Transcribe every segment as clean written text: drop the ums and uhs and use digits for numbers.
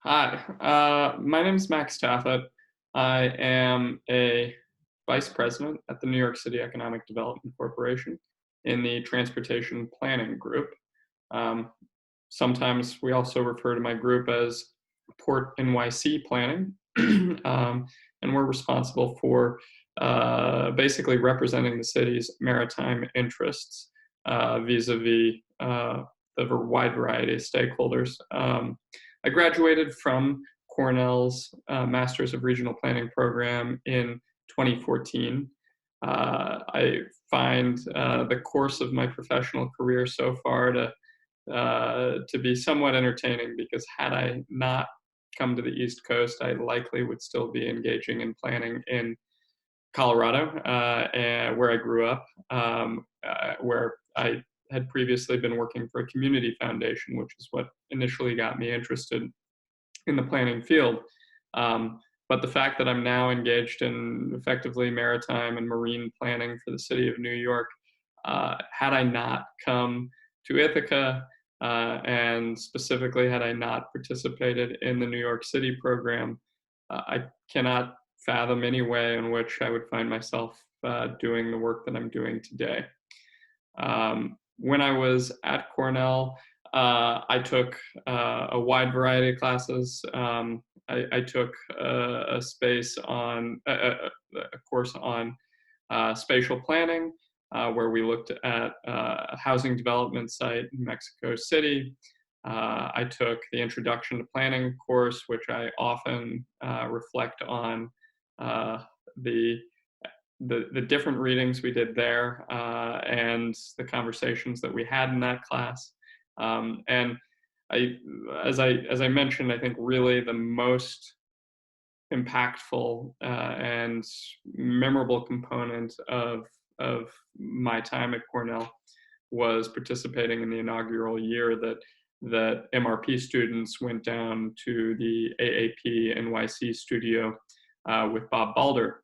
Hi, my name is Max Taffet. I am a vice president at the New York City Economic Development Corporation in the Transportation Planning Group. Um, Sometimes we also refer to my group as Port NYC Planning, and we're responsible for basically representing the city's maritime interests vis-a-vis the wide variety of stakeholders. I graduated from Cornell's Masters of Regional Planning program in 2014. I find the course of my professional career so far to be somewhat entertaining because had I not come to the East Coast, I likely would still be engaging in planning in Colorado, and where I grew up, where I had previously been working for a community foundation, which is what initially got me interested in the planning field. But the fact that I'm now engaged in effectively maritime and marine planning for the city of New York, had I not come to Ithaca, and specifically had I not participated in the New York City program, I cannot fathom any way in which I would find myself doing the work that I'm doing today. When I was at Cornell, I took a wide variety of classes. I took a course on spatial planning, where we looked at a housing development site in Mexico City. I took the Introduction to Planning course, which I often reflect on uh, the the different readings we did there, and the conversations that we had in that class. And I, as I mentioned, I think really the most impactful and memorable component of my time at Cornell was participating in the inaugural year that MRP students went down to the AAP NYC studio with Bob Balder.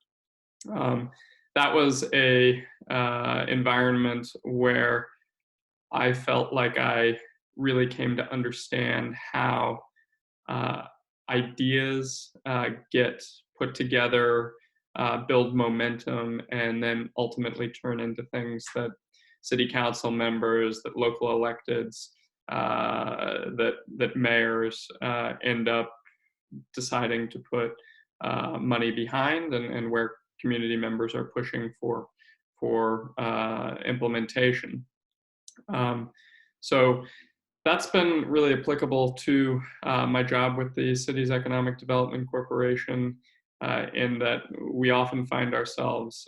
Um, that was a environment where I felt like I really came to understand how uh, ideas get put together, build momentum, and then ultimately turn into things that city council members, that local electeds, that mayors end up deciding to put money behind, and where community members are pushing for implementation. Um, so that's been really applicable to my job with the city's Economic Development Corporation, in that we often find ourselves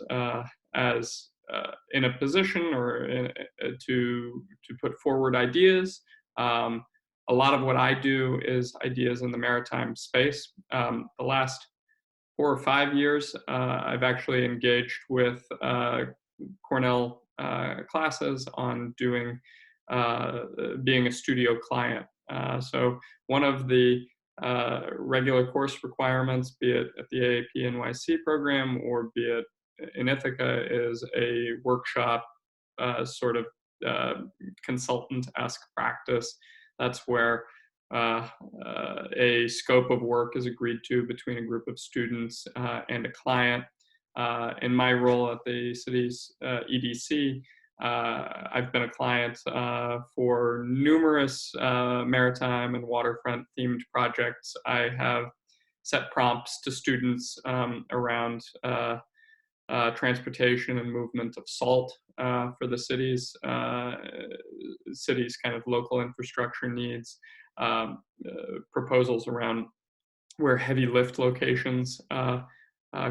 as in a position to put forward ideas. A lot of what I do is ideas in the maritime space. The last 4 or 5 years, I've actually engaged with Cornell classes on being a studio client. So one of the regular course requirements, be it at the AAP NYC program or be it in Ithaca, is a workshop sort of consultant-esque practice. That's where a scope of work is agreed to between a group of students and a client. In my role at the city's EDC, I've been a client for numerous maritime and waterfront themed projects. I have set prompts to students around transportation and movement of salt for the city's kind of local infrastructure needs, proposals around where heavy lift locations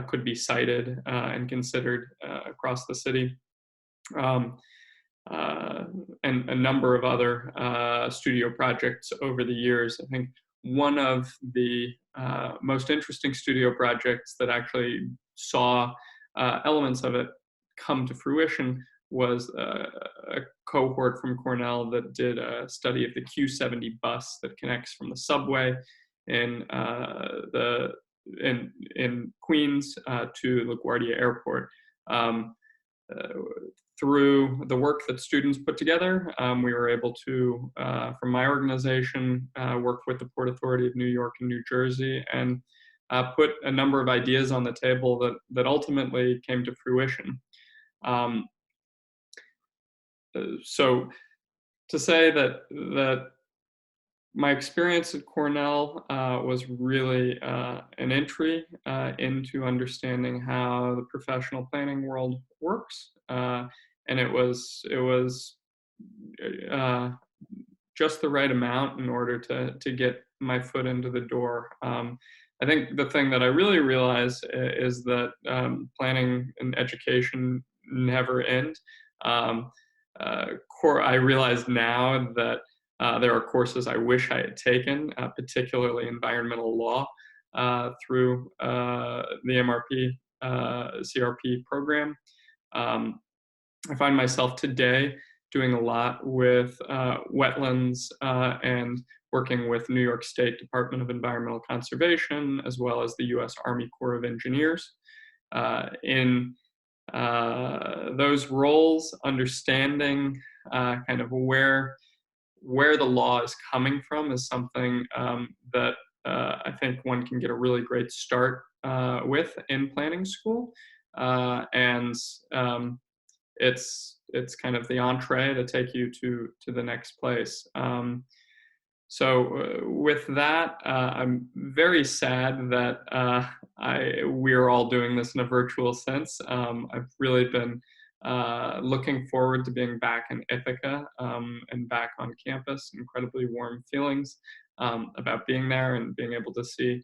could be sited and considered across the city. Um, and a number of other studio projects over the years. I think one of the most interesting studio projects that actually saw elements of it come to fruition was a cohort from Cornell that did a study of the Q70 bus that connects from the subway in in Queens to LaGuardia Airport. Uh, through the work that students put together, we were able to, from my organization, work with the Port Authority of New York and New Jersey, and put a number of ideas on the table that ultimately came to fruition. Um, so to say that my experience at Cornell was really an entry into understanding how the professional planning world works, and it was uh, just the right amount in order to get my foot into the door. I think the thing that I really realize is that planning and education never end. Um, I realize now that there are courses I wish I had taken, particularly environmental law, through the MRP CRP program. Um, I find myself today doing a lot with wetlands and working with New York State Department of Environmental Conservation, as well as the U.S. Army Corps of Engineers. In those roles, understanding kind of where the law is coming from is something that I think one can get a really great start with in planning school. And it's kind of the entree to take you to the next place. So with that, I'm very sad that we're all doing this in a virtual sense. I've really been looking forward to being back in Ithaca and back on campus. Incredibly warm feelings about being there and being able to see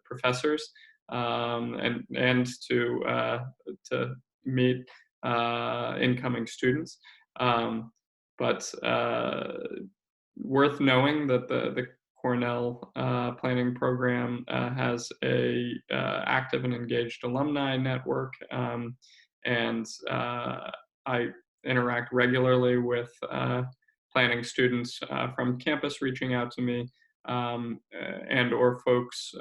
professors and to meet incoming students. But worth knowing that the Cornell planning program has a active and engaged alumni network, and I interact regularly with planning students from campus reaching out to me, and or folks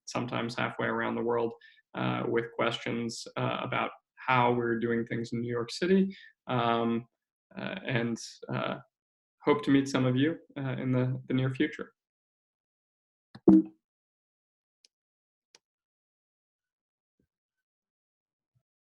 sometimes halfway around the world with questions about how we're doing things in New York City, and hope to meet some of you in the near future.